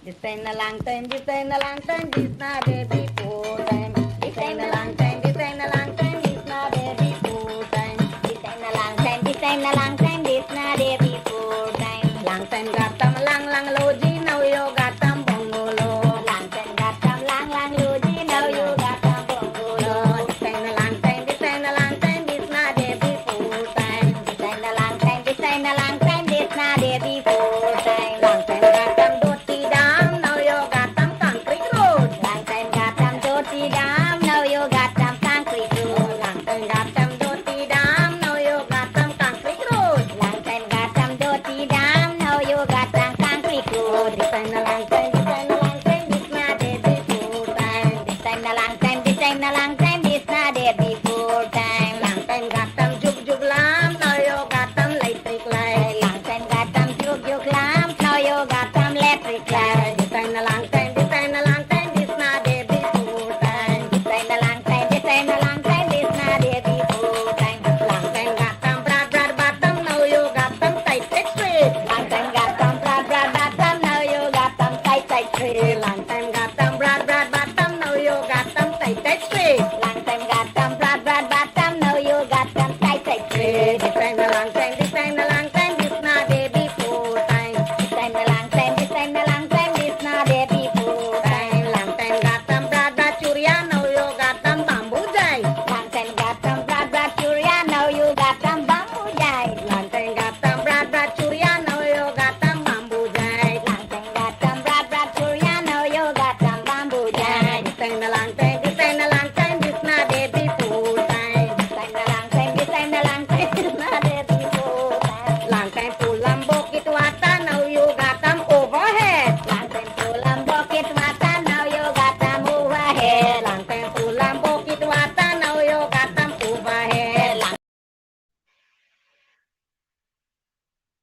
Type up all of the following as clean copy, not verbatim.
This ain't a long time, this ain't a long time, this not a before time. This ain't a long time, this ain't a long time, this not a before time. This ain't a long time, this ain't a long time, this not a before time. Long time got them lang loji, now you got them bongolo. Long time got them lang loji, now you got them bongolo. This ain't a long time, this ain't a long time, this not a before time. This ain't a long time, this ain't a long time, this not a before time. Long time got them dirty dam, now you got them concrete road. Long time got them dirty dam, now you got them concrete road. Long time got them dirty dam, now you got them concrete road. Long time got them dirty dam, now you got them concrete road. This ain't a long time, this ain't a long time, this not a before time. This ain't a long time, this ain't a long time, this not a before time. Long time got them jug lamp, now you got them electric light. Long time got them jug lamp, now you got them electric light. This ain't a long time, this ain't a long time, this not a before time. This ain't a long time, this ain't a long time, this not a before time. Long time got them broad bottom, now you got them tight straight. Long time got them broad bottom, now you got them tight straight. Long time got them broad bottom, now you got them tight straight. Long time got them broad bottom, now you got them tight straight. This ain't a long time, this ain't a long time, this not a before time. This ain't a long time, this ain't a long time, this not a before time. Long time got them broad churia, now you got them bamboo jai. Long time got them broad churia, now you got them bamboo jai. Long time got them broad churia, now you got them bamboo jai. Long time got them broad churia, now you got them bamboo jai. This ain't a long time, this ain't a long time, this not a before time. This ain't a long time, this ain't a long time, this not a before time. Long time full bucket water, now you got them overhead. Long time full bucket water, now you got them overhead. Long time full bucket water, now you got them overhead.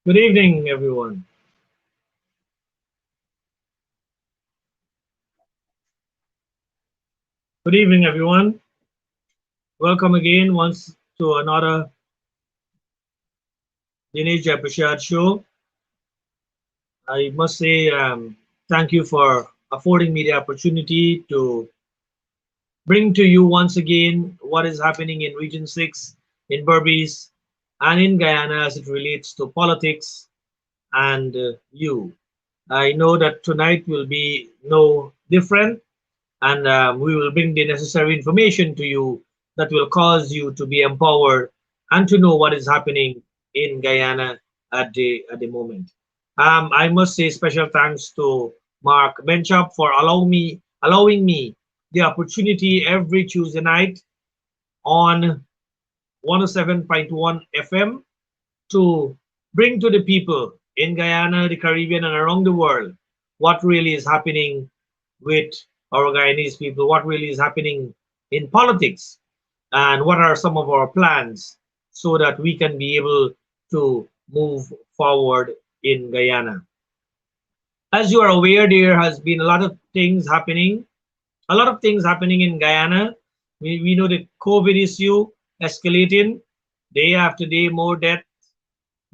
Good evening, everyone. Good evening, everyone. Welcome again once to another Dinesh Prashad show. I must say thank you for affording me the opportunity to bring to you once again what is happening in Region 6, in Berbice, and in Guyana as it relates to politics and you. I know that tonight will be no different, and we will bring the necessary information to you that will cause you to be empowered and to know what is happening in Guyana at the moment. I must say special thanks to Mark Benschop for allowing me the opportunity every Tuesday night on 107.1 FM to bring to the people in Guyana, the Caribbean, and around the world what really is happening with our Guyanese people, what really is happening in politics, and what are some of our plans so that we can be able to move forward in Guyana. As you are aware, there has been a lot of things happening, in Guyana. We know the COVID issue escalating day after day, more deaths,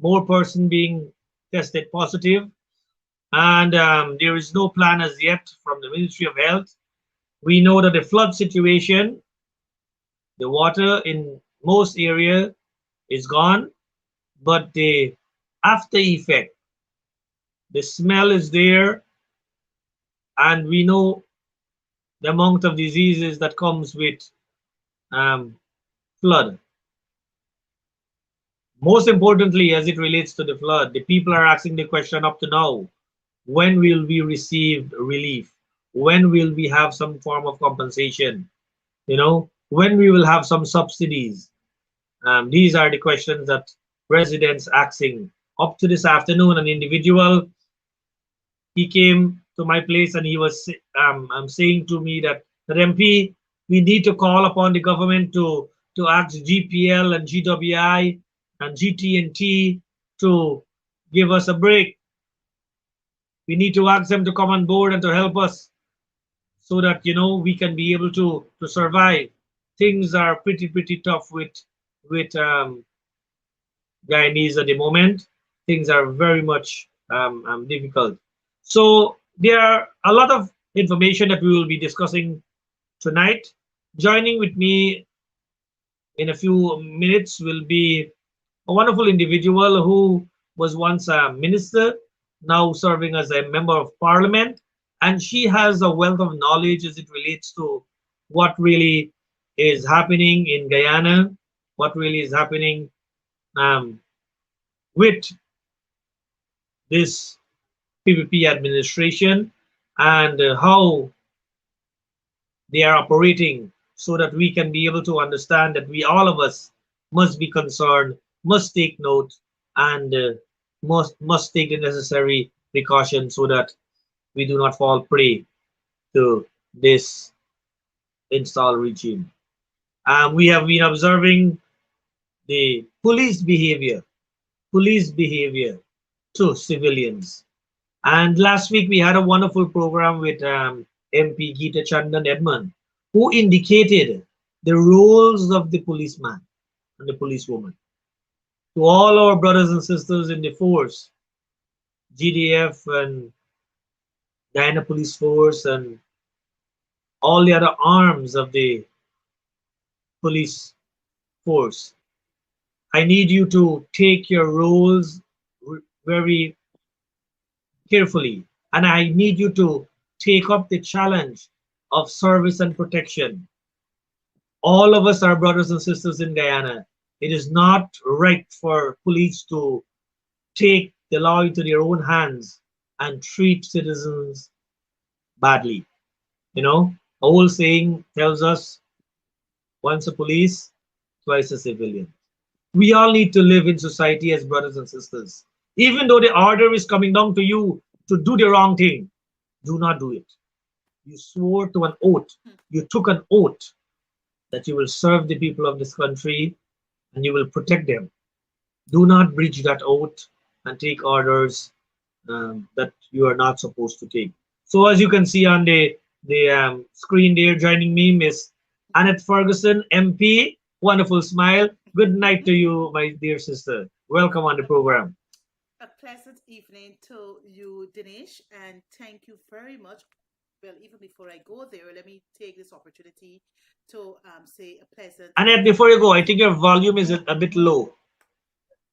more person being tested positive, and there is no plan as yet from the Ministry of Health. We know that the flood situation, the water in most area is gone, but the after effect, the smell is there, and we know the amount of diseases that comes with flood. Most importantly, as it relates to the flood, the people are asking the question up to now: when will we receive relief? When will we have some form of compensation? When we will have some subsidies? These are the questions that residents asking. Up to this afternoon, an individual, he came to my place and he was saying to me that MP, we need to call upon the government to ask GPL and GWI and GT&T to give us a break. We need to ask them to come on board and to help us so that we can be able to survive. Things are pretty tough with Guyanese at the moment. Things are very much difficult. So there are a lot of information that we will be discussing tonight. Joining with me in a few minutes will be a wonderful individual who was once a minister, now serving as a member of parliament, and she has a wealth of knowledge as it relates to what really is happening in Guyana, what really is happening um, with this PPP administration, and how they are operating, so that we can be able to understand that we all of us must be concerned, must take note, and must take the necessary precautions so that we do not fall prey to this installed regime. We have been observing the police behavior to civilians. And last week we had a wonderful program with MP Geeta Chandan Edmond, who indicated the roles of the policeman and the policewoman. To all our brothers and sisters in the force, GDF and Guyana Police Force and all the other arms of the police force, I need you to take your roles very carefully, and I need you to take up the challenge of service and protection. All of us are brothers and sisters in Guyana. It is not right for police to take the law into their own hands and treat citizens badly. You know, a old saying tells us once a police, twice a civilian. We all need to live in society as brothers and sisters. Even though the order is coming down to you to do the wrong thing, do not do it. You swore to an oath, you took an oath that you will serve the people of this country and you will protect them. Do not breach that oath and take orders that you are not supposed to take. So as you can see on the screen there, joining me, Miss Annette Ferguson, MP. Wonderful smile. Good night to you, my dear sister. Welcome on the program. A pleasant evening to you, Dinesh, and thank you very much. Well, even before I go there, let me take this opportunity to say a pleasant. Annette, before you go, I think your volume is a bit low.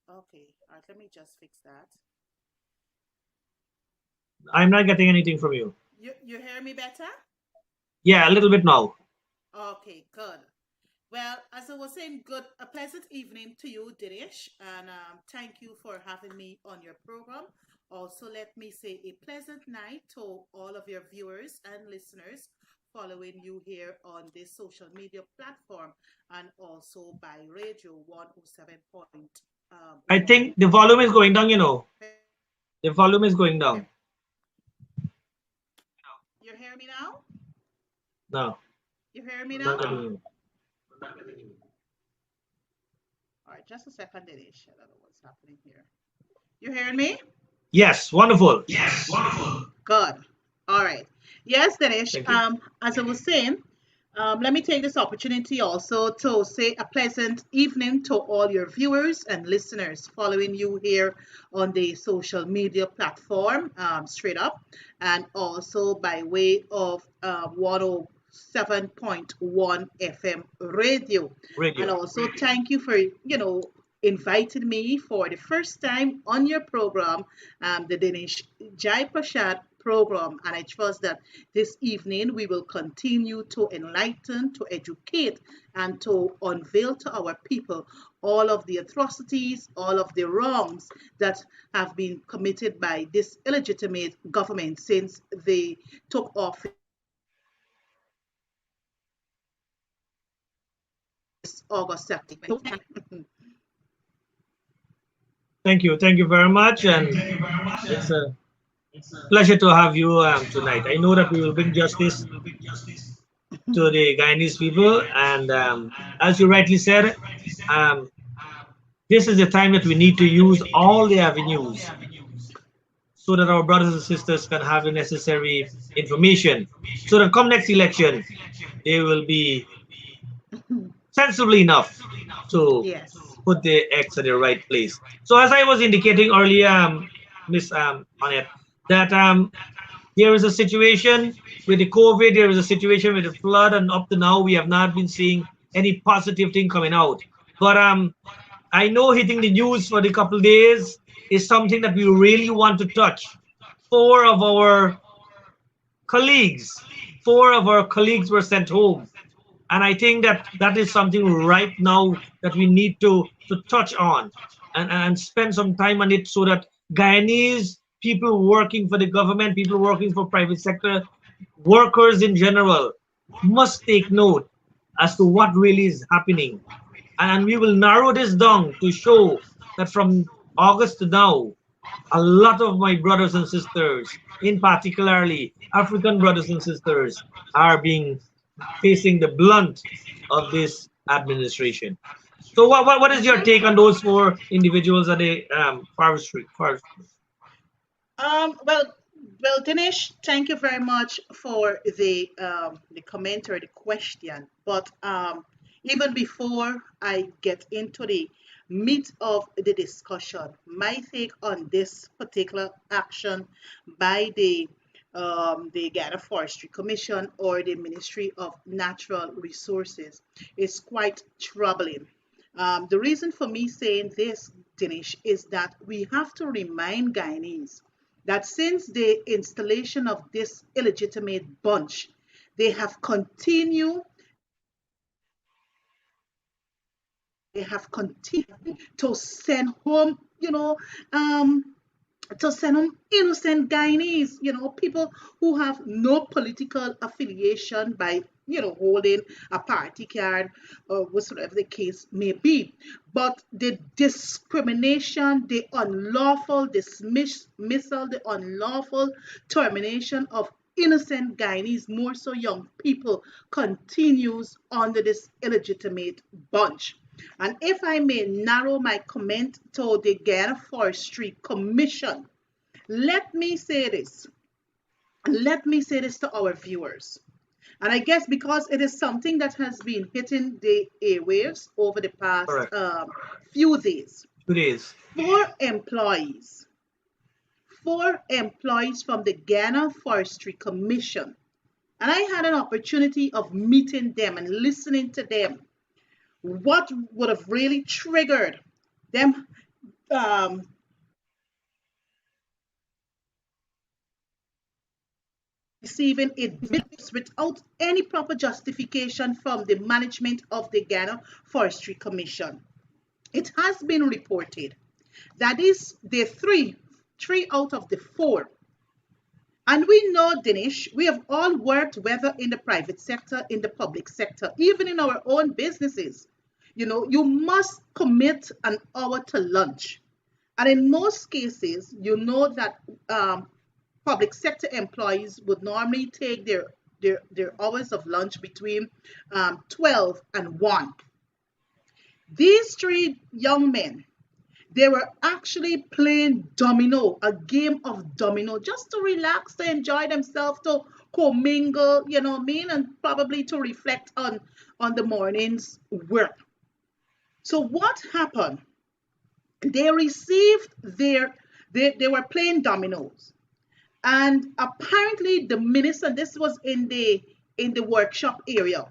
Okay, all right, let me just fix that. I'm not getting anything from you. You hear me better? Yeah, a little bit now. Okay, good. Well, as I was saying, good a pleasant evening to you, Dinesh, and thank you for having me on your program. Also, let me say a pleasant night to all of your viewers and listeners following you here on this social media platform and also by radio 107.1. I think the volume is going down, you know. The volume is going down. You hear me now? No. You hear me I'm now? not getting you. All right, just a second, Dinesh. I don't know what's happening here. You hearing me? Yes, wonderful. Good. All right. Yes, Dinesh. Thank you. As I was saying, let me take this opportunity also to say a pleasant evening to all your viewers and listeners following you here on the social media platform, straight up, and also by way of 107.1 FM radio. And Radio. also thank you for, inviting me for the first time on your program, the Dinesh Jai Prashad program. And I trust that this evening we will continue to enlighten, to educate, and to unveil to our people all of the atrocities, all of the wrongs that have been committed by this illegitimate government since they took office August 2nd. Thank you. Thank you very much. And it's a pleasure to have you tonight. I know that we will bring justice to the Guyanese people. And as you rightly said, um, this is the time that we need to use all the avenues so that our brothers and sisters can have the necessary information. So that come next election, they will be sensible enough to Yes. put the X at the right place. So as I was indicating earlier, Miss Annette, that there is a situation with the COVID, there is a situation with the flood, and up to now we have not been seeing any positive thing coming out. But I know hitting the news for the couple days is something that we really want to touch. Four of our colleagues, four of our colleagues were sent home, and I think that that is something right now that we need to touch on and spend some time on it so that Guyanese people working for the government, people working for private sector, workers in general must take note as to what really is happening. And we will narrow this down to show that from August to now, a lot of my brothers and sisters, in particularly African brothers and sisters, are being facing the blunt of this administration. So what is your take on those four individuals at the forestry? Well, Dinesh, thank you very much for the comment or the question. But even before I get into the meat of the discussion, my take on this particular action by the Ghana Forestry Commission or the Ministry of Natural Resources is quite troubling. The reason for me saying this, Dinesh, is that we have to remind Guyanese that since the installation of this illegitimate bunch, they have continued to send home, to send home innocent Guyanese, people who have no political affiliation by, holding a party card or whatsoever the case may be. But the discrimination, the unlawful dismissal, the unlawful termination of innocent Guyanese, more so young people, continues under this illegitimate bunch. And if I may narrow my comment to the Ghana Forestry Commission, let me say this. Let me say this to our viewers. And I guess because it is something that has been hitting the airwaves over the past Correct. few days. 2 days. Four employees from the Ghana Forestry Commission. And I had an opportunity of meeting them and listening to them. What would have really triggered them receiving it without any proper justification from the management of the Ghana Forestry Commission. It has been reported that is the three out of the four. And we know, Dinesh, we have all worked, whether in the private sector, in the public sector, even in our own businesses. You must commit an hour to lunch. And in most cases, you know that public sector employees would normally take their hours of lunch between 12 and 1. These three young men, they were actually playing domino, a game of domino, just to relax, to enjoy themselves, to commingle, and probably to reflect on the morning's work. So what happened? They received they were playing dominoes. And apparently the minister, this was in the workshop area,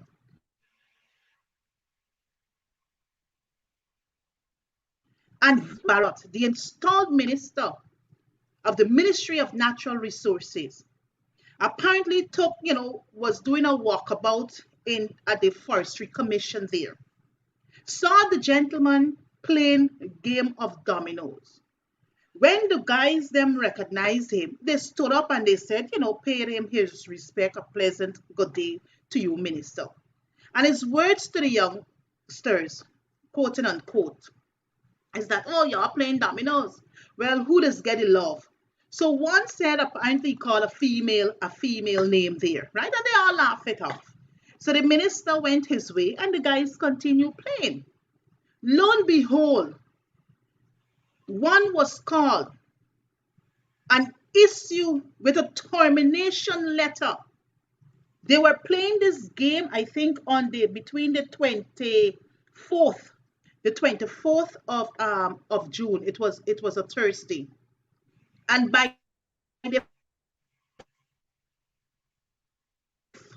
and Barrett, the installed minister of the Ministry of Natural Resources, apparently was doing a walkabout at the Forestry Commission there. Saw the gentleman playing a game of dominoes. When the guys them recognized him, they stood up and they said, pay him his respect, a pleasant good day to you, minister. And his words to the youngsters, quote and unquote, is that, oh, you're playing dominoes. Well, who does get the love? So one said apparently he called a female name there, right? And they all laughed it off. So the minister went his way and the guys continued playing. Lo and behold, one was called and issued with a termination letter. They were playing this game, I think, between the 24th of June. It was a Thursday. And by the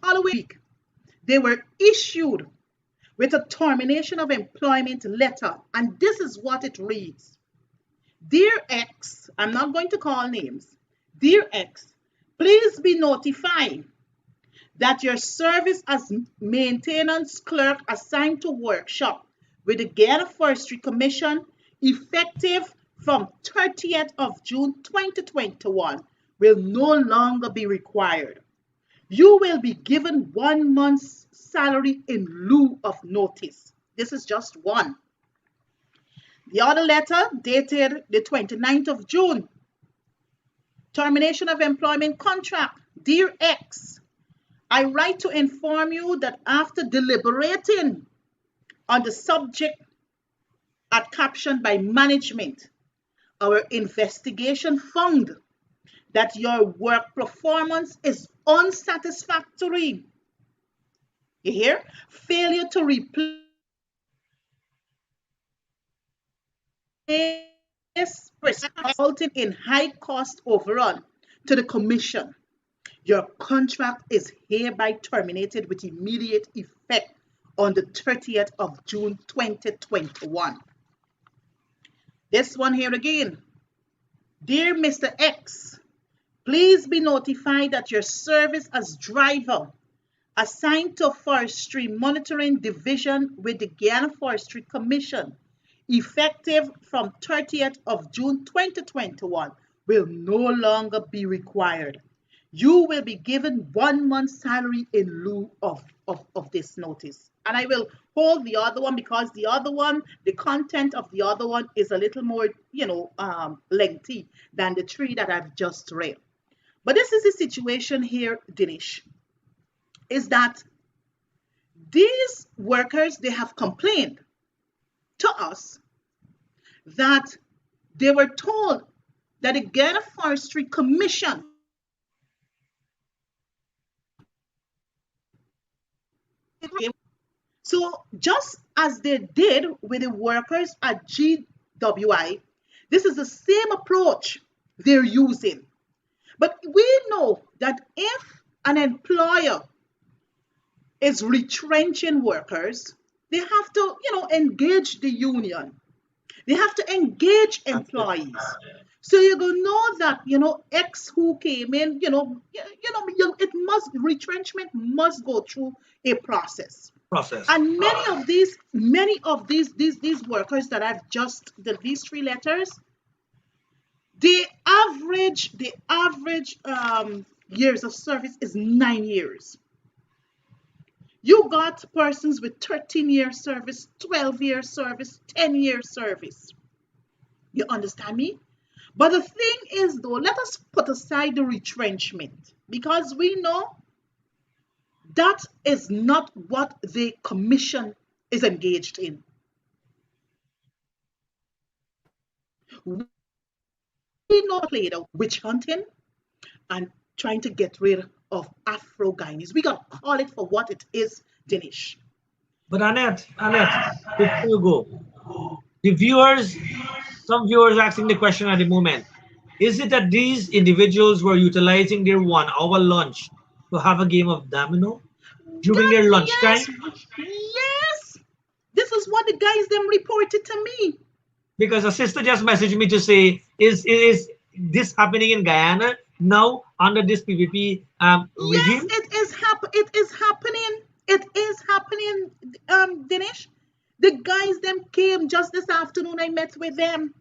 following week, they were issued with a termination of employment letter. And this is what it reads. Dear X, I'm not going to call names. Dear X, please be notified that your service as maintenance clerk assigned to workshop with the Guyana Forestry Commission effective from 30th of June 2021 will no longer be required. You will be given 1 month's salary in lieu of notice. This is just one. The other letter dated the 29th of June. Termination of employment contract. Dear X, I write to inform you that after deliberating on the subject at caption by management, our investigation found that your work performance is unsatisfactory. You hear? Failure to replace resulting in high cost overrun to the commission. Your contract is hereby terminated with immediate effect on the 30th of June 2021. This one here again. Dear Mr. X, please be notified that your service as driver assigned to Forestry Monitoring Division with the Guyana Forestry Commission effective from 30th of June 2021 will no longer be required. You will be given 1 month's salary in lieu of this notice. And I will hold the other one because the other one, the content of the other one is a little more, lengthy than the three that I've just read. But this is the situation here, Dinesh, is that these workers, they have complained to us that they were told that the Guyana Forestry Commission so just as they did with the workers at GWI, this is the same approach they're using. But we know that if an employer is retrenching workers, they have to, engage the union. They have to engage employees. So you're going to know that, X who came in, retrenchment must go through a process. And many of these workers that I've just, these three letters, the average years of service is 9 years. You got persons with 13-year service, 12-year service, 10-year service. You understand me? But the thing is, though, let us put aside the retrenchment because we know that is not what the commission is engaged in. We know played out witch hunting and trying to get rid of Afro-Guyanese. We got to call it for what it is, Dinesh. But Annette, before you go, some viewers asking the question at the moment, is it that these individuals were utilizing their 1 hour lunch to have a game of domino during their lunchtime? Yes. This is what the guys them reported to me. Because a sister just messaged me to say, is this happening in Guyana now under this PVP regime? Yes, it is happening. It is happening, Dinesh. The guys them came just this afternoon. I met with them,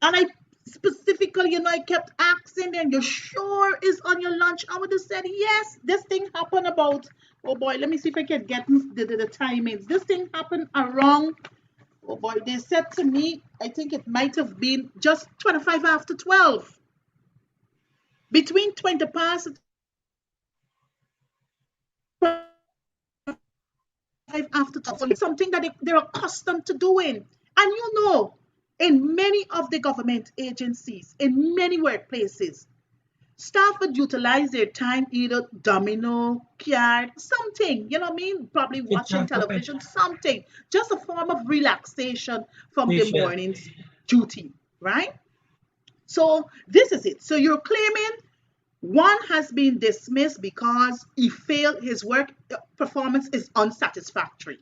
and I specifically, I kept asking them, "You sure is on your lunch?" I would have said, "Yes." This thing happened about. Oh boy, let me see if I can get the timings. This thing happened around. Oh boy, they said to me, I think it might have been just 25 after 12. Between 20 past 25 after 12. It's something that they're accustomed to doing. And in many of the government agencies, in many workplaces, staff would utilize their time either domino, card, something, probably watching television, something, just a form of relaxation from the morning's duty, right? So this is it. So you're claiming one has been dismissed because he failed, his work performance is unsatisfactory.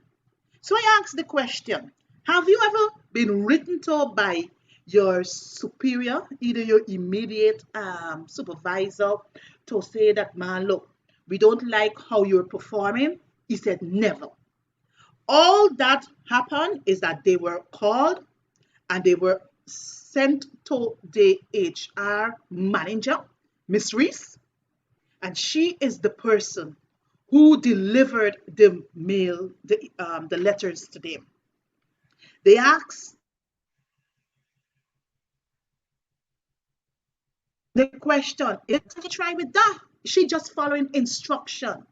So I ask the question, have you ever been written to by your superior, either your immediate supervisor, to say that, man, look, we don't like how you're performing? He said, never. All that happened is that they were called and they were sent to the HR manager, Miss Reese, and she is the person who delivered the mail, the letters to them. They asked the question, is she try with that? Is she just following instructions?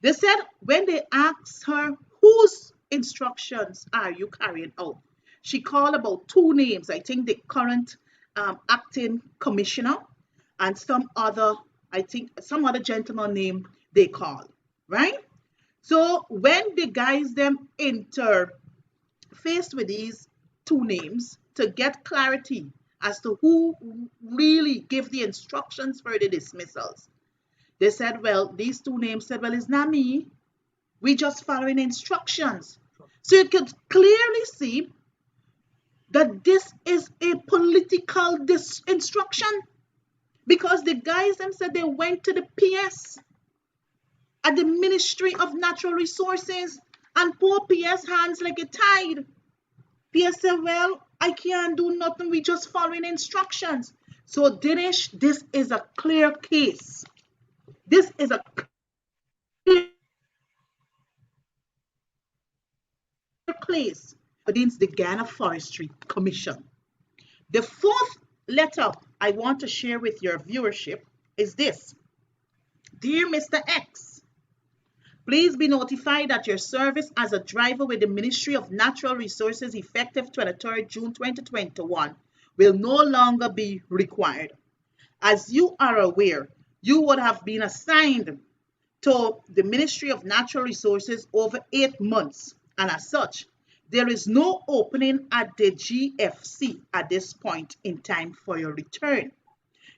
They said when they asked her, whose instructions are you carrying out? She called about two names. I think the current acting commissioner and some other, I think some other gentleman name they called, right? So when the guys them faced with these two names to get clarity as to who really gave the instructions for the dismissals, they said, well, these two names said, well, it's not me. We just following instructions. So you could clearly see that this is a political instruction, because the guys them said they went to the PS at the Ministry of Natural Resources, and poor PS hands like a tide. PS said, well, I can't do nothing. We just following instructions. So Dinesh, this is a clear case. This is a clear case against the Ghana Forestry Commission. The fourth letter I want to share with your viewership is this. Dear Mr. X, please be notified that your service as a driver with the Ministry of Natural Resources effective 23rd June 2021 will no longer be required. As you are aware, you would have been assigned to the Ministry of Natural Resources over 8 months, and as such, there is no opening at the GFC at this point in time for your return.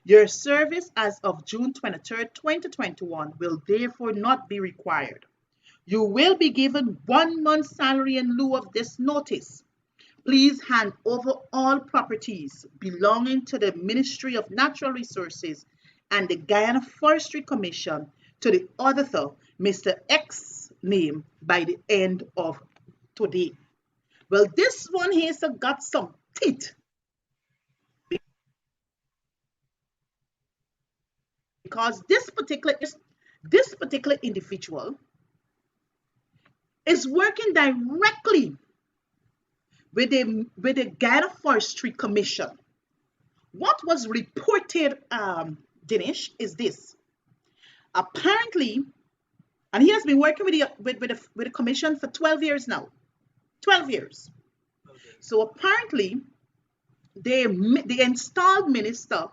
Your service as of June 23rd, 2021 will therefore not be required. You will be given 1 month's salary in lieu of this notice. Please hand over all properties belonging to the Ministry of Natural Resources and the Guyana Forestry Commission to the auditor, Mr. X name, by the end of today. Well, this one here got some teeth, because this particular individual is working directly with the Ghana Forestry Commission. What was reported, Dinesh, is this. Apparently, and he has been working with the commission for 12 years now. 12 years. Okay. So apparently, the installed minister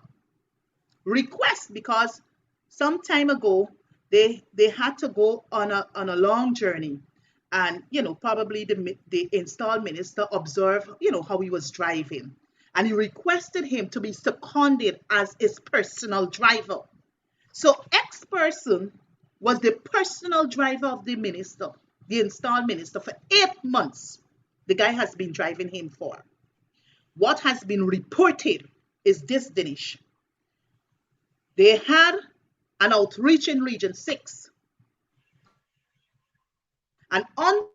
request, because some time ago they had to go on a long journey, and probably the installed minister observed how he was driving, and he requested him to be seconded as his personal driver. So X person was the personal driver of the minister, the installed minister, for 8 months. The guy has been driving him for. What has been reported is this, Dinesh. They had an outreach in Region 6. And on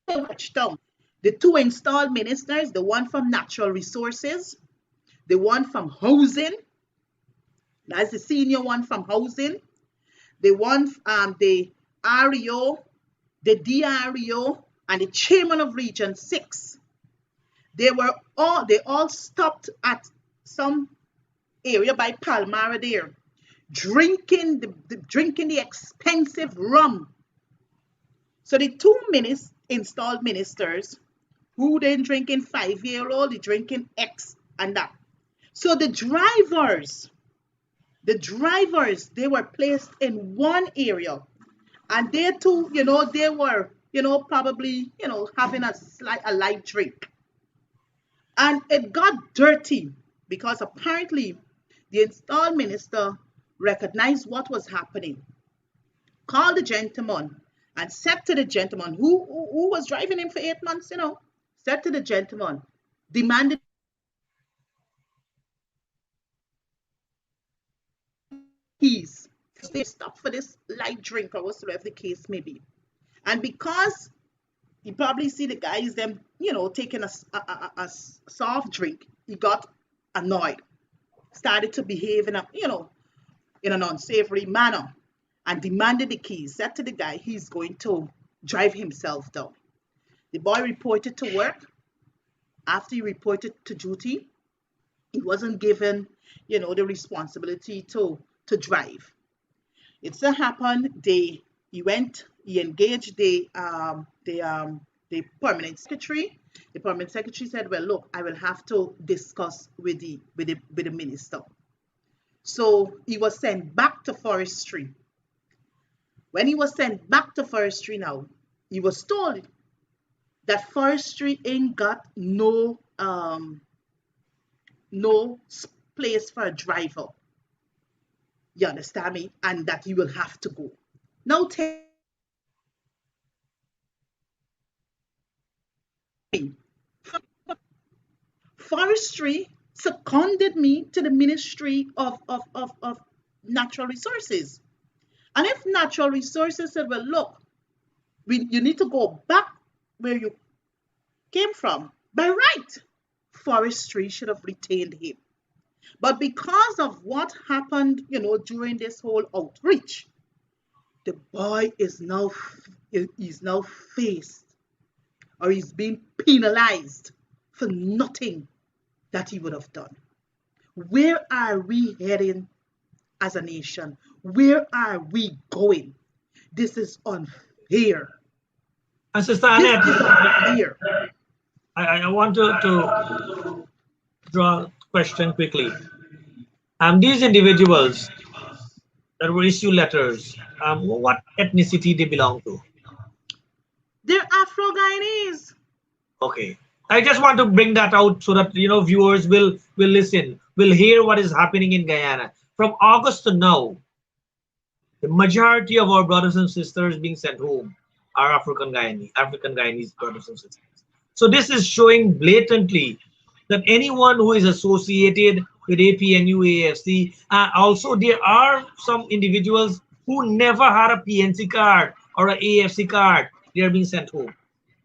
the two installed ministers, the one from Natural Resources, the one from Housing, that's the senior one from Housing, the one, the REO, the DREO, and the chairman of Region 6. They all stopped at some area by Palmyra there, drinking the expensive rum. So the two installed ministers, who then drinking 5-year-old, they drinking X and that. So the drivers, they were placed in one area, and they too, they were, probably, having a light drink. And it got dirty because apparently the installed minister recognized what was happening, called the gentleman, and said to the gentleman who was driving him for 8 months, said to the gentleman, demanded keys. They stop for this light drink or whatsoever the case may be. And because you probably see the guys them, taking a soft drink, he got annoyed, started to behave in an unsavory manner, and demanded the keys. Said to the guy he's going to drive himself down. The boy reported to work. After he reported to duty, he wasn't given, the responsibility to drive. It so happened he engaged the permanent secretary. The permanent secretary said, well, look, I will have to discuss with the minister. So he was sent back to forestry. When he was sent back to forestry now, he was told that forestry ain't got no place for a driver. You understand me? And that he will have to go. Now tell me, forestry seconded me to the Ministry of Natural Resources. And if Natural Resources said, well, look, you need to go back where you came from, by right, forestry should have retained him. But because of what happened, during this whole outreach, the boy is now faced, or he's being penalized for nothing that he would have done. Where are we heading as a nation? Where are we going? This is unfair. And Sister Annette, I want to draw a question quickly. These individuals that will issue letters, what ethnicity they belong to? They're Afro-Guyanese. Okay. I just want to bring that out so that viewers will listen, will hear what is happening in Guyana. From August to now, the majority of our brothers and sisters being sent home are African Guyanese brothers and sisters. So this is showing blatantly that anyone who is associated with APNU, AFC, also there are some individuals who never had a PNC card or an AFC card. They are being sent home.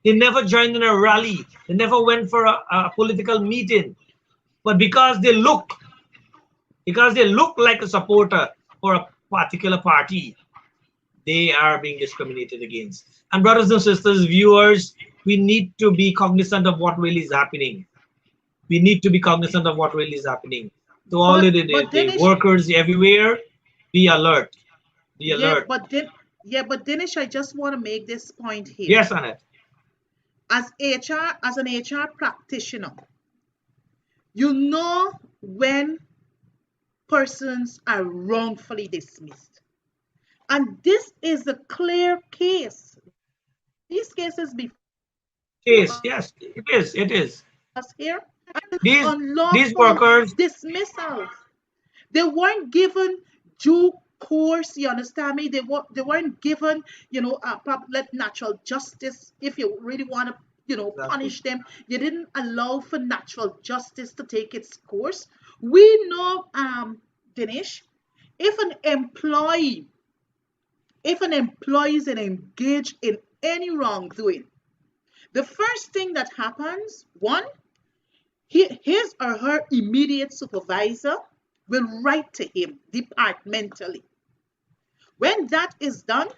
They never joined in a rally. They never went for a political meeting. But because they look like a supporter for a particular party, they are being discriminated against. And brothers and sisters, viewers, we need to be cognizant of what really is happening. We need to be cognizant of what really is happening. To all the workers everywhere, be alert. Be alert. But Dinesh, I just want to make this point here. Yes, Annette. As an HR practitioner, when persons are wrongfully dismissed. And this is a clear case. These cases before. Yes, it is. Here, these workers dismissals. They weren't given due course. You understand me? They weren't given, natural justice. If you really want to, punish them, you didn't allow for natural justice to take its course. We know, Dinesh, if an employee is engaged in any wrongdoing, the first thing that happens, one, his or her immediate supervisor will write to him departmentally. When that is done,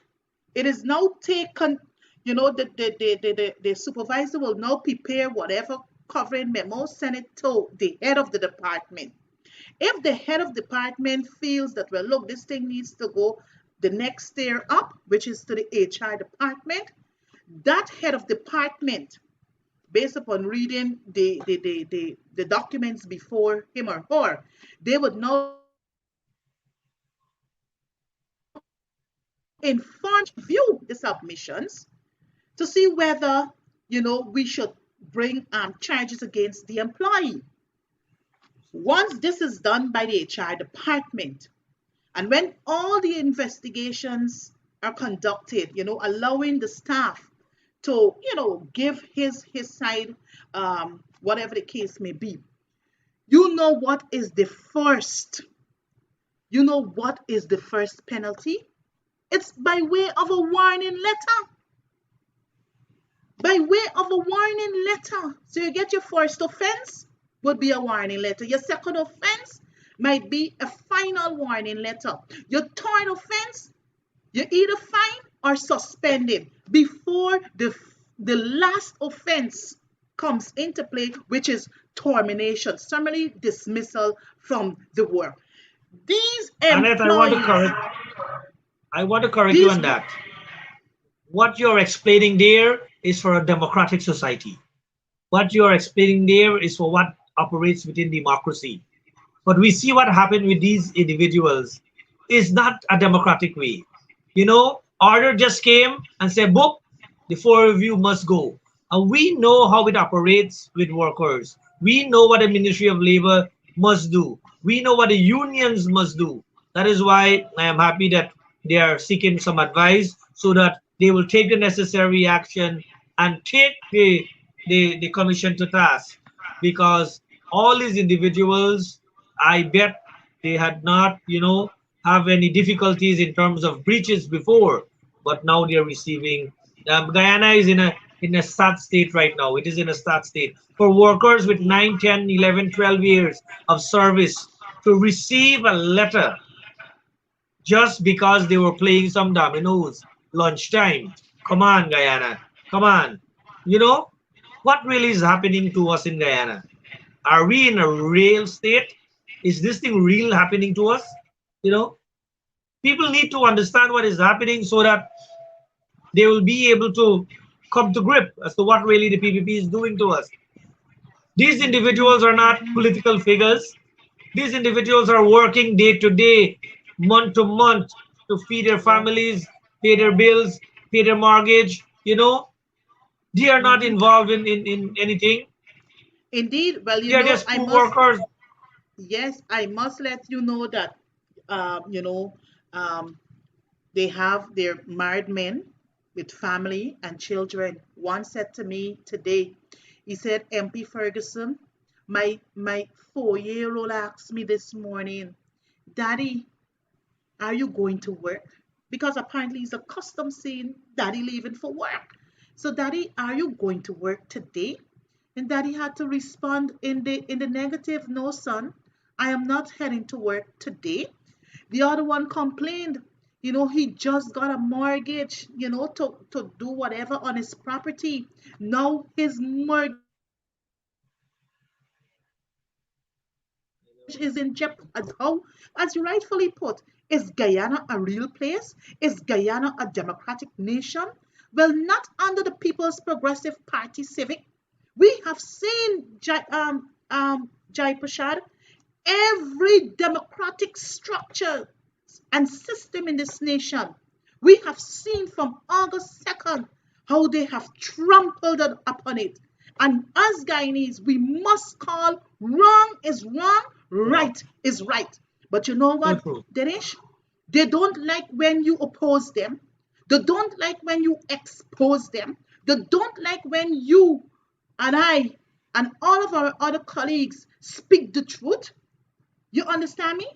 it is now taken, the supervisor will now prepare whatever covering memo, send it to the head of the department. If the head of the department feels that, well, look, this thing needs to go the next tier up, which is to the HR department, that head of department, based upon reading the documents before him or her, they would now view the submissions to see whether we should bring charges against the employee. Once this is done by the HR department, and when all the investigations are conducted, allowing the staff to, give his side, whatever the case may be, you know what is the first, penalty? It's by way of a warning letter. By way of a warning letter. So you get your first offense would be a warning letter. Your second offense might be a final warning letter. Your third offense, you're either fined or suspended before the last offense comes into play, which is termination, summary dismissal from the work. These Annette, employees, I want to correct you on that. What you're explaining there is for a democratic society. What you're explaining there is for what operates within democracy. But we see what happened with these individuals is not a democratic way. Order just came and said, book, the four of you must go. And we know how it operates with workers. We know what the Ministry of Labor must do. We know what the unions must do. That is why I am happy that they are seeking some advice so that they will take the necessary action and take the commission to task. Because all these individuals, I bet they had not, have any difficulties in terms of breaches before, but now they're receiving. Guyana is in a sad state right now. It is in a sad state. For workers with 9, 10, 11, 12 years of service to receive a letter just because they were playing some dominoes lunchtime. Come on, Guyana. Come on. What really is happening to us in Guyana? Are we in a real state? Is this thing real happening to us? People need to understand what is happening so that they will be able to come to grip as to what really the PPP is doing to us. These individuals are not political figures. These individuals are working day to day, month to month to feed their families, pay their bills, pay their mortgage. They are not involved in anything. Indeed. Well, they are just poor workers. Yes, I must let you know that, they have their married men with family and children. One said to me today, he said, MP Ferguson, my 4-year-old asked me this morning, Daddy, are you going to work? Because apparently it's a custom seeing Daddy leaving for work. So, Daddy, are you going to work today? And Daddy had to respond in the negative, no, son, I am not heading to work today. The other one complained, he just got a mortgage, to do whatever on his property. Now his mortgage is in jeopardy. As you rightfully put, is Guyana a real place? Is Guyana a democratic nation? Well, not under the People's Progressive Party Civic. We have seen, Jai Prashad, every democratic structure and system in this nation. We have seen from August 2nd how they have trampled upon it. And as Guyanese, we must call wrong is wrong, right is right. But you know what, Dinesh? They don't like when you oppose them. They don't like when you expose them. They don't like when you and I and all of our other colleagues speak the truth. You understand me?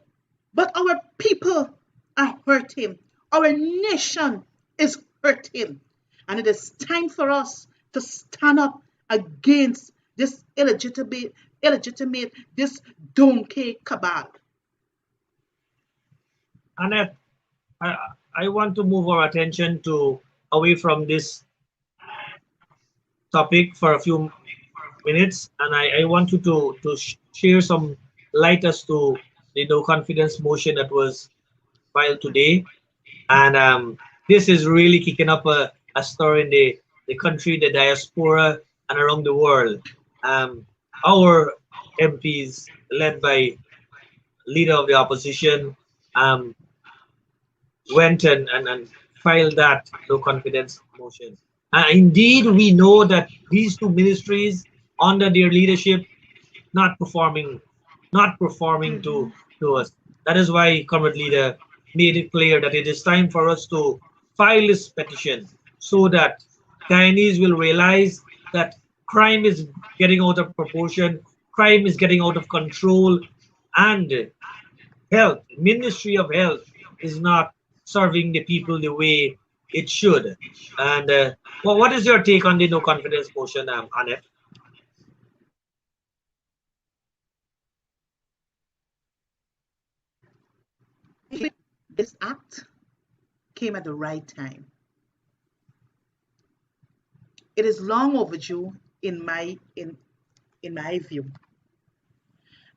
But our people are hurting. Our nation is hurting. And it is time for us to stand up against this illegitimate, this donkey cabal. Annette, I want to move our attention away from this topic for a few minutes, and I want you to share some light as to the no confidence motion that was filed today. And this is really kicking up a stir in the country, the diaspora, and around the world. Our MPs, led by leader of the opposition, went and filed that no confidence motion. Indeed, we know that these two ministries, under their leadership, not performing, not performing to us. That is why current leader made it clear that it is time for us to file this petition so that Guyanese will realize that crime is getting out of proportion, crime is getting out of control, and health, Ministry of Health is not serving the people the way it should. And well, what is your take on the no confidence motion, Annette? This act came at the right time. It is long overdue in my view.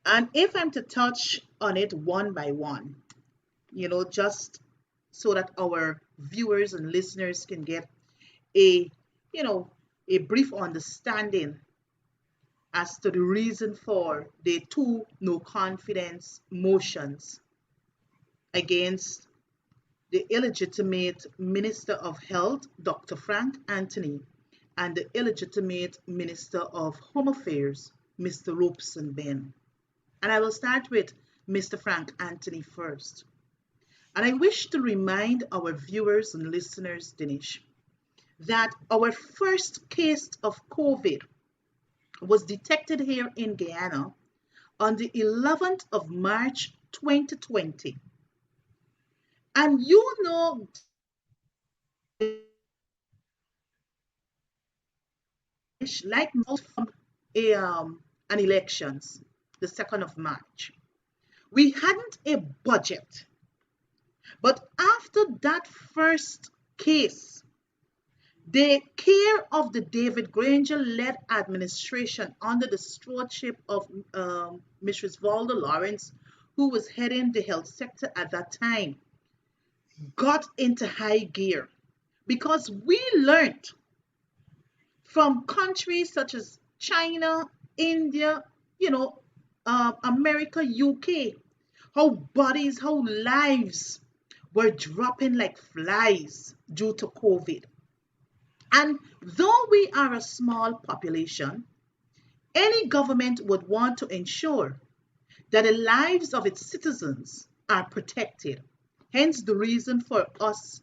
And if I'm to touch on it one by one, just so that our viewers and listeners can get a, you know, a brief understanding as to the reason for the two no confidence motions against the illegitimate Minister of Health, Dr. Frank Anthony, and the illegitimate Minister of Home Affairs, Mr. Robeson Ben. And I will start with Mr. Frank Anthony first. And I wish to remind our viewers and listeners, Dinesh, that our first case of COVID was detected here in Guyana on the 11th of March 2020. And like most from an elections, the 2nd of March, we hadn't a budget. But after that first case, the care of the David Granger-led administration under the stewardship of Mrs. Valda Lawrence, who was heading the health sector at that time, got into high gear because we learned from countries such as China, India, America, UK, how bodies, how lives were dropping like flies due to COVID. And though we are a small population, any government would want to ensure that the lives of its citizens are protected. Hence the reason for us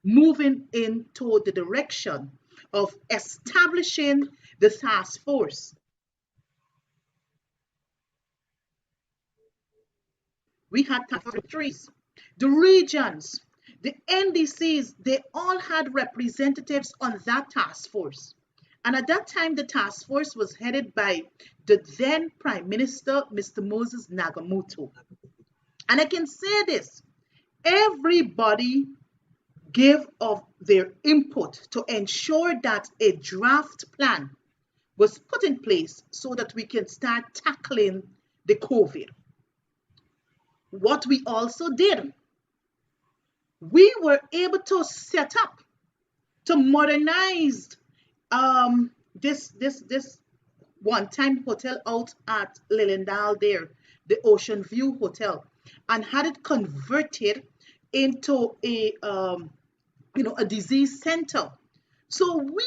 moving into the direction of establishing the task force. We had territories, the regions, the NDCs, they all had representatives on that task force. And at that time, the task force was headed by the then Prime Minister, Mr. Moses Nagamoto. And I can say this, everybody gave of their input to ensure that a draft plan was put in place so that we can start tackling the COVID. What we also did, we were able to set up, to modernize this one-time hotel out at Lilindale there, the Ocean View Hotel, and had it converted into a disease center. So we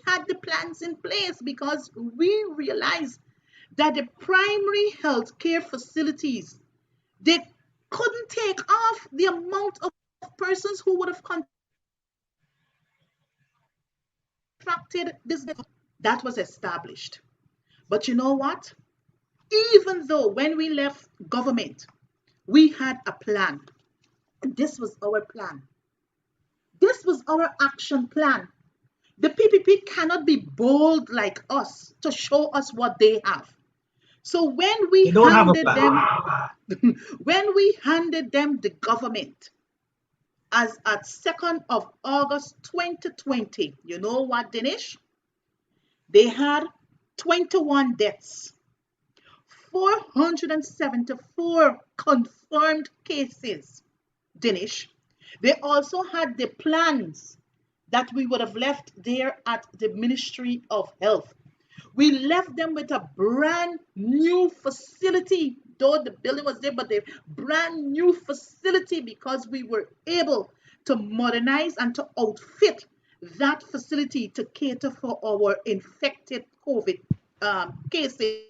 had the plans in place because we realized that the primary health care facilities, they couldn't take off the amount of persons who would have contracted this. That was established. But you know what? Even though when we left government, we had a plan. This was our plan. This was our action plan. The PPP cannot be bold like us to show us what they have. So when we They don't have a handed plan. them, when we handed them the government as at 2nd of August 2020, you know what, Dinesh? They had 21 deaths, 474 confirmed cases, Dinesh. They also had the plans that we would have left there at the Ministry of Health. We left them with a brand new facility, though the building was there, but a brand new facility because we were able to modernize and to outfit that facility to cater for our infected COVID cases.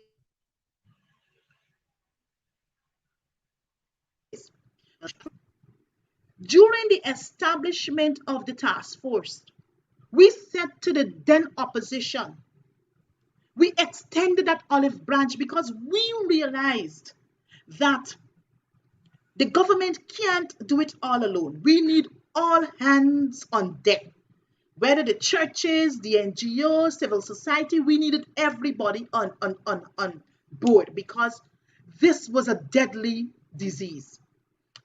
During the establishment of the task force, we said to the then opposition, we extended that olive branch because we realized that the government can't do it all alone. We need all hands on deck. Whether the churches, the NGOs, civil society, we needed everybody on board because this was a deadly disease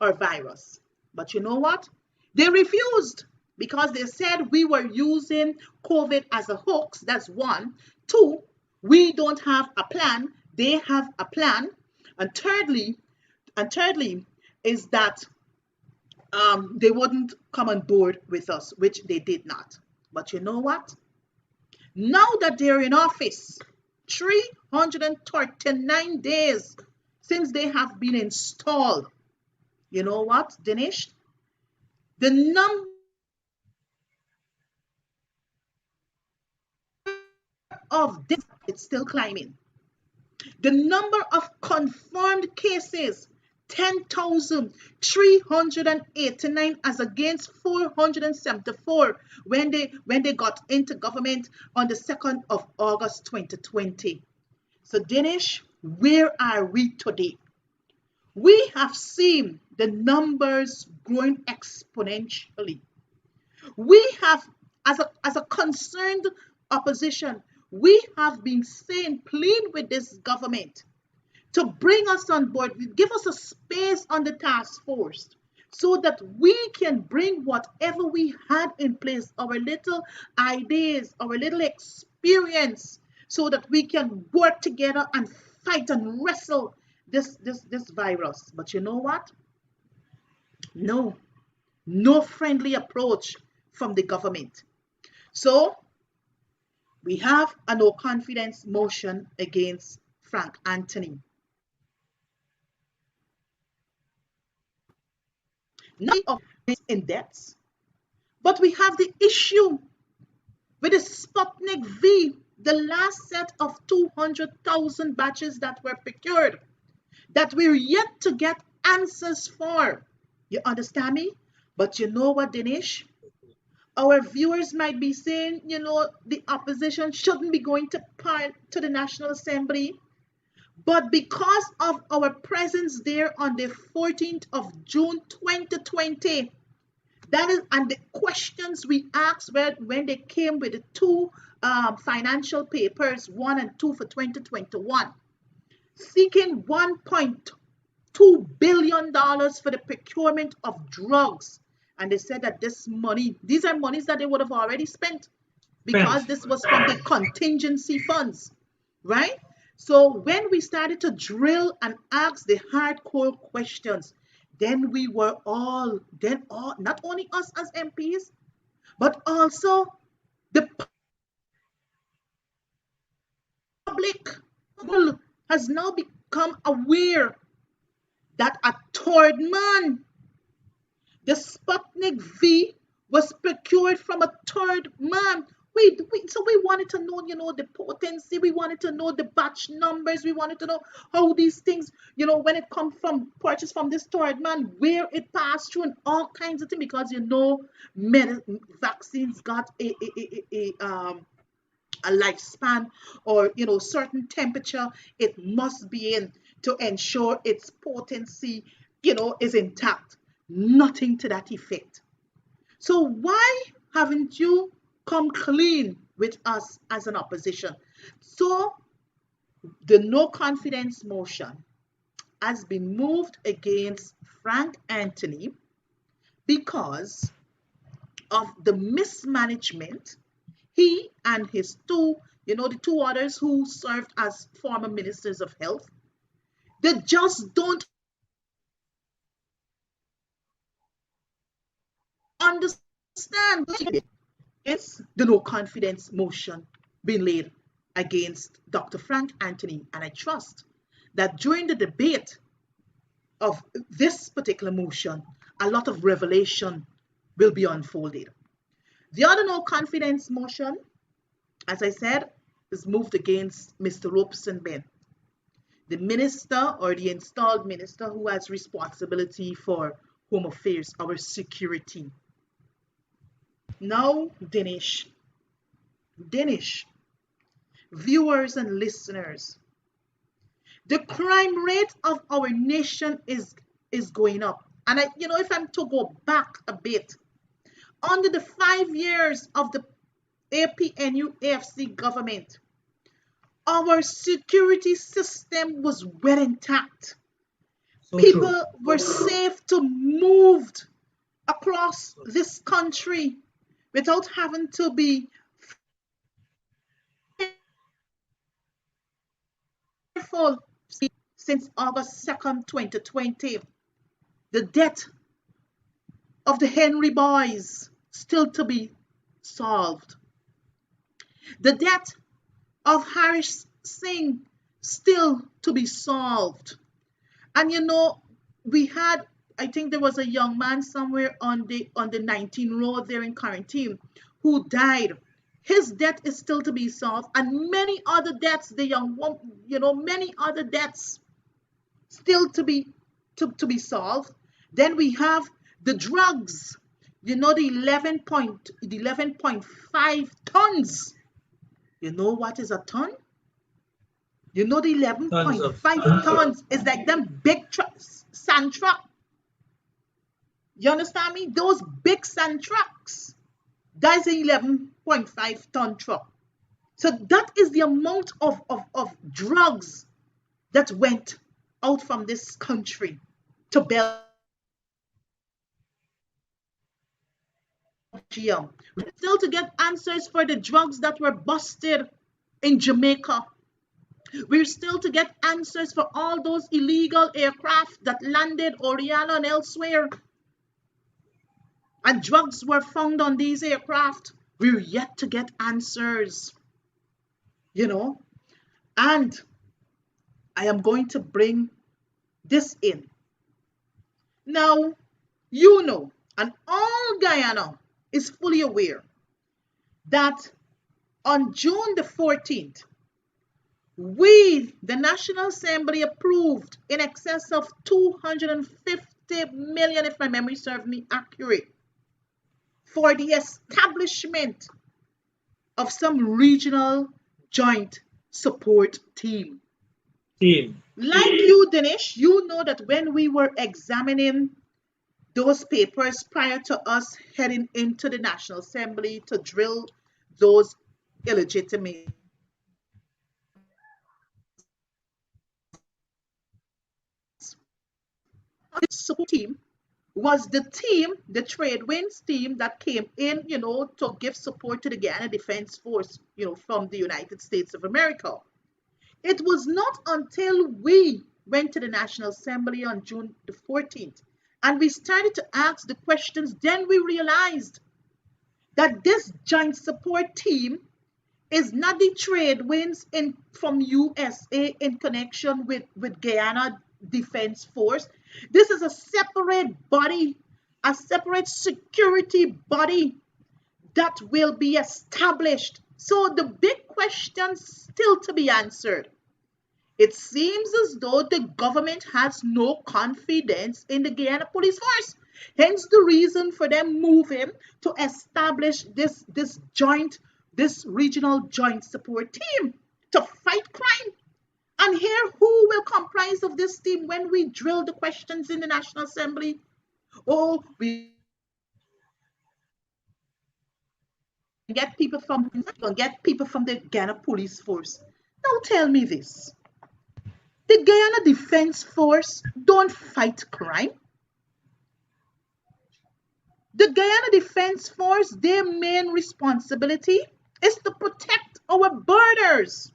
or virus. But you know what? They refused because they said we were using COVID as a hoax. That's one. Two, we don't have a plan. They have a plan. And thirdly is that they wouldn't come on board with us, which they did not. But you know what? Now that they're in office, 339 days since they have been installed, you know what, Dinesh? The number of deaths, it's still climbing. The number of confirmed cases, 10,389 as against 474 when they got into government on the 2nd of August 2020. So Dinesh, where are we today? We have seen the numbers growing exponentially. We have, as a concerned opposition, we have been saying, plead with this government to bring us on board, give us a space on the task force so that we can bring whatever we had in place, our little ideas, our little experience, so that we can work together and fight and wrestle this virus. But you know what? No friendly approach from the government. So we have a no confidence motion against Frank Anthony. Not of in depth, but we have the issue with the Sputnik V, the last set of 200,000 batches that were procured, that we're yet to get answers for. You understand me? But you know what, Dinesh? Our viewers might be saying, you know, the opposition shouldn't be going to the National Assembly. But because of our presence there on the 14th of June 2020, that is, and the questions we asked when they came with the two financial papers, 1 and 2 for 2021, seeking $1.2 billion for the procurement of drugs. And they said that this money, these are monies that they would have already spent because this was from the contingency funds, right? So when we started to drill and ask the hardcore questions, then not only us as MPs, but also the public has now become aware that a third man, the Sputnik V, was procured from a third man. So we wanted to know, you know, the potency. We wanted to know the batch numbers. We wanted to know how these things, you know, when it comes from purchase from this third man, where it passed through and all kinds of things. Because you know, vaccines got a lifespan or, you know, certain temperature it must be in to ensure its potency, you know, is intact. Nothing to that effect. So why haven't you come clean with us as an opposition? So the no confidence motion has been moved against Frank Anthony because of the mismanagement. He and his two, you know, the two others who served as former ministers of health, they just don't understand. It's the no confidence motion being laid against Dr. Frank Anthony. And I trust that during the debate of this particular motion, a lot of revelation will be unfolded. The other no confidence motion, as I said, is moved against Mr. Robeson Ben, the minister or the installed minister who has responsibility for home affairs, our security. Now, Dinesh, viewers and listeners, the crime rate of our nation is going up. And if I'm to go back a bit, under the 5 years of the APNU AFC government, our security system was well intact. So People true. were safe to move across this country without having to be fearful. Since August 2nd, 2020, the death of the Henry boys still to be solved. The death of Harish Singh still to be solved. And we had, I think there was a young man somewhere on the 19 road there in Quarantine who died. His death is still to be solved, and many other deaths, many other deaths still to be solved. Then we have the drugs, the 11.5 tons. You know what is a ton? The Tons 11.5 of tons is like them big trucks, sand truck. You understand me? Those big sand trucks. That's an 11.5 ton truck. So that is the amount of drugs that went out from this country to Belgium. We're still to get answers for the drugs that were busted in Jamaica. We're still to get answers for all those illegal aircraft that landed Oriana and elsewhere. And drugs were found on these aircraft. We're yet to get answers. And I am going to bring this in. Now, and all Guyana is fully aware that on June the 14th, we, the National Assembly, approved in excess of 250 million, if my memory serves me accurate, for the establishment of some regional joint support team. Like you, Dinesh, you know that when we were examining those papers prior to us heading into the National Assembly to drill those illegitimate support team was the trade winds team that came in, to give support to the Guyana Defense Force, from the United States of America. It was not until we went to the National Assembly on June the 14th and we started to ask the questions, then we realized that this joint support team is not the trade winds from USA in connection with Guyana Defense Force. This is a separate body, a separate security body that will be established. So the big questions still to be answered. It seems as though the government has no confidence in the Guyana Police Force. Hence the reason for them moving to establish this regional joint support team to fight crime. And here, who will comprise of this team when we drill the questions in the National Assembly? Oh, we get people from the Guyana Police Force. Now tell me this. The Guyana Defense Force don't fight crime. The Guyana Defense Force, their main responsibility is to protect our borders.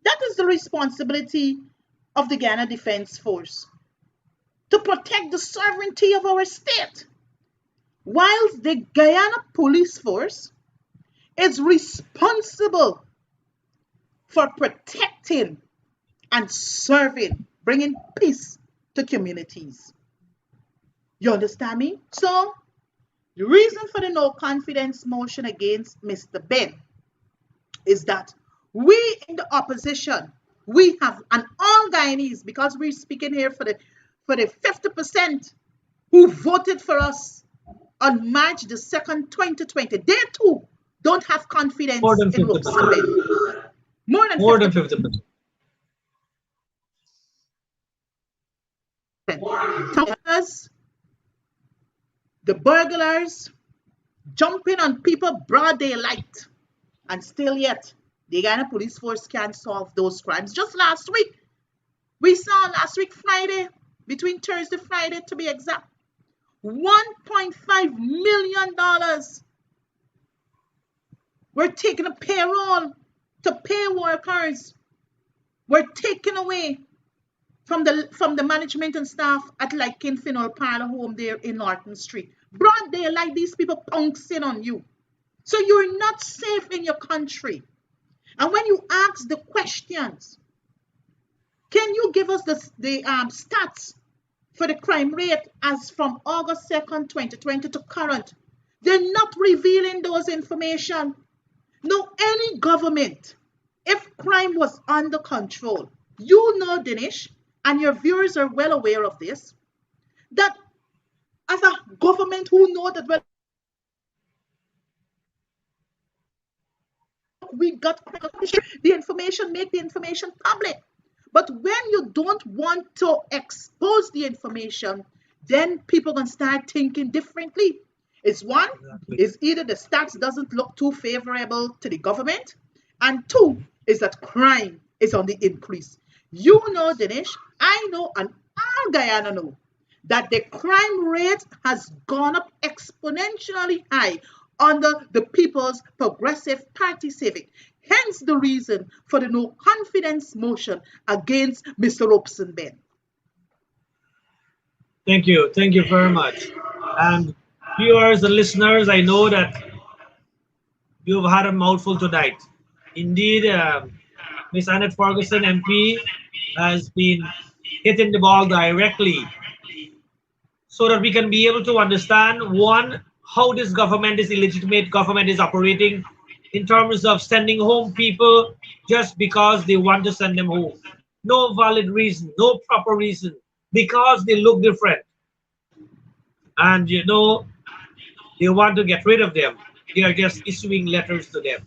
That is the responsibility of the Guyana Defense Force, to protect the sovereignty of our state. Whilst the Guyana Police Force is responsible for protecting and serving, bringing peace to communities. You understand me? So, The reason for the no confidence motion against Mr. Ben is that we in the opposition, we have, and all Guyanese, because we're speaking here for the 50% who voted for us on March the 2nd, 2020, they too don't have More confidence than in 50%. Robeson Ben. More than More than 50%. 50%. The burglars jumping on people broad daylight, and still yet the Ghana police force can't solve those crimes. Just last week, we saw last week Friday, between Thursday Friday to be exact, $1.5 million were taken a payroll to pay workers, were taken away from the management and staff at Lycan Funeral Parlor home there in Norton Street. Broad daylight, these people pouncing on you. So you're not safe in your country. And when you ask the questions, can you give us the stats for the crime rate as from August 2nd, 2020 to current? They're not revealing those information. No, any government, if crime was under control, you know, Dinesh, and your viewers are well aware of this, that as a government who know that, well, we got the information, make the information public. But when you don't want to expose the information, then people can start thinking differently. It's one, Exactly. is either the stats doesn't look too favorable to the government, and two, is that crime is on the increase. You know, Dinesh, I know, and all Guyana know that the crime rate has gone up exponentially high under the People's Progressive Party Civic. Hence the reason for the no confidence motion against Mr. Robeson Ben. Thank you. Thank you very much. And viewers and listeners, I know that you've had a mouthful tonight. Indeed, Miss Annette Ferguson, MP, has been hitting the ball directly so that we can be able to understand, one, how this government, this illegitimate government, is operating in terms of sending home people just because they want to send them home. No valid reason, no proper reason, because they look different. And you know, they want to get rid of them. They are just issuing letters to them.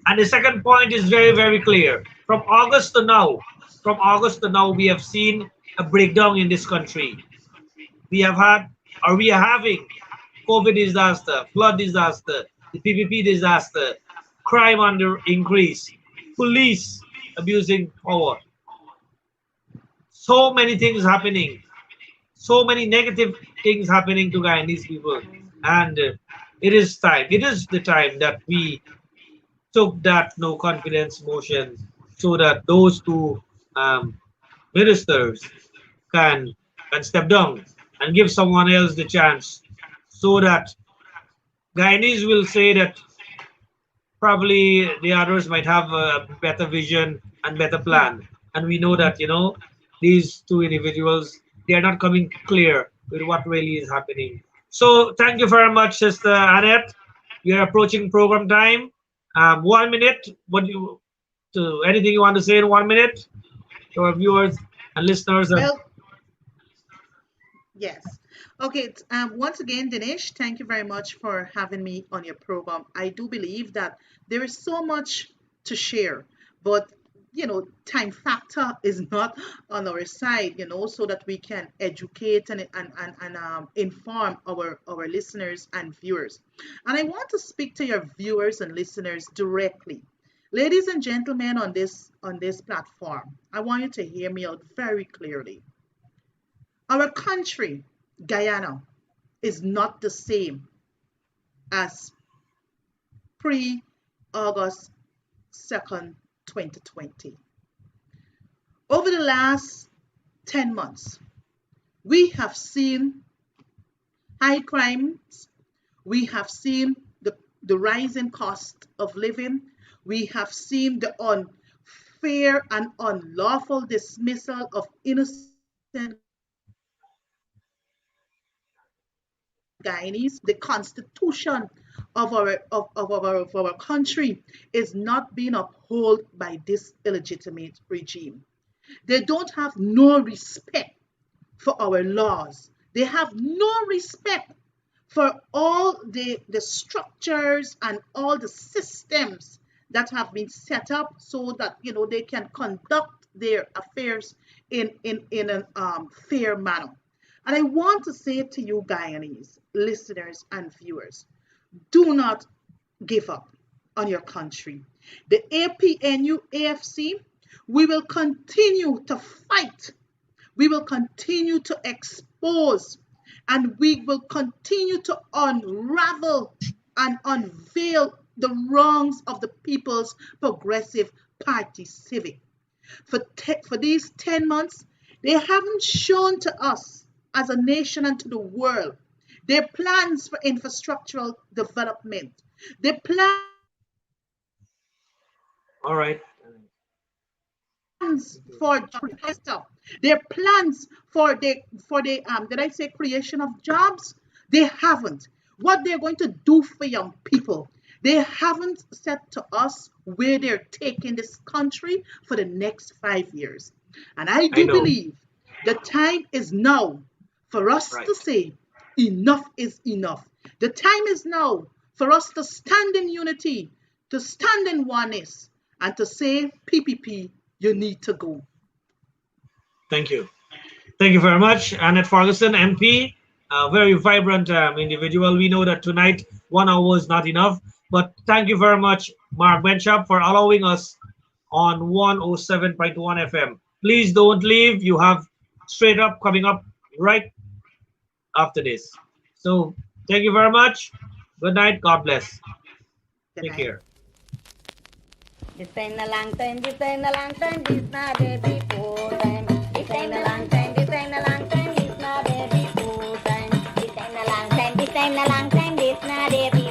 And the second point is very, very clear. From August to now, we have seen a breakdown in this country. We have had, or we are having, COVID disaster, flood disaster, the PPP disaster, crime under increase, police abusing power. So many things happening, so many negative things happening to Guyanese people. And it is time, it is the time that we took that no confidence motion so that those two um, ministers can can step down and give someone else the chance so that Guyanese will say that probably the others might have a better vision and better plan. And we know that, you know, these two individuals, they are not coming clear with what really is happening. So thank you very much, Sister Annette. We are approaching program time. 1 minute. What do you to anything you want to say in 1 minute to our viewers and listeners? Well, yes. Okay. Once again, Dinesh, thank you very much for having me on your program. I do believe that there is so much to share, but time factor is not on our side, so that we can educate and inform our listeners and viewers. And I want to speak to your viewers and listeners directly. Ladies and gentlemen on this platform, I want you to hear me out very clearly. Our country, Guyana, is not the same as pre-August 2nd, 2020. Over the last 10 months, we have seen high crimes, we have seen the rising cost of living, we have seen the unfair and unlawful dismissal of innocent Guyanese, the constitution of our country is not being upheld by this illegitimate regime. They don't have no respect for our laws. They have no respect for all the structures and all the systems that have been set up so that they can conduct their affairs in a fair manner. And I want to say to you Guyanese listeners and viewers, do not give up on your country. The APNU AFC, we will continue to fight. We will continue to expose, and we will continue to unravel and unveil the wrongs of the People's Progressive Party Civic. For these 10 months, they haven't shown to us as a nation and to the world their plans for infrastructural development, their All right. plans for stuff, their plans for the did I say creation of jobs? They haven't. What they're going to do for young people, they haven't said to us where they're taking this country for the next 5 years. And I do know. believe the time is now for us Right. to say enough is enough. The time is now for us to stand in unity, to stand in oneness, and to say, PPP, you need to go. Thank you. Thank you very much, Annette Ferguson, MP, a very vibrant individual. We know that tonight 1 hour is not enough, but thank you very much, Mark Benschop, for allowing us on 107.1 FM. Please don't leave. You have Straight Up coming up right after this. So thank you very much. Good night. God bless. Good Take night. care. This ain't a long time, this ain't a long time, this not a before time. This ain't a long time, this ain't a long time, this not a before time. This ain't a long time, this ain't a long time, this not a before time.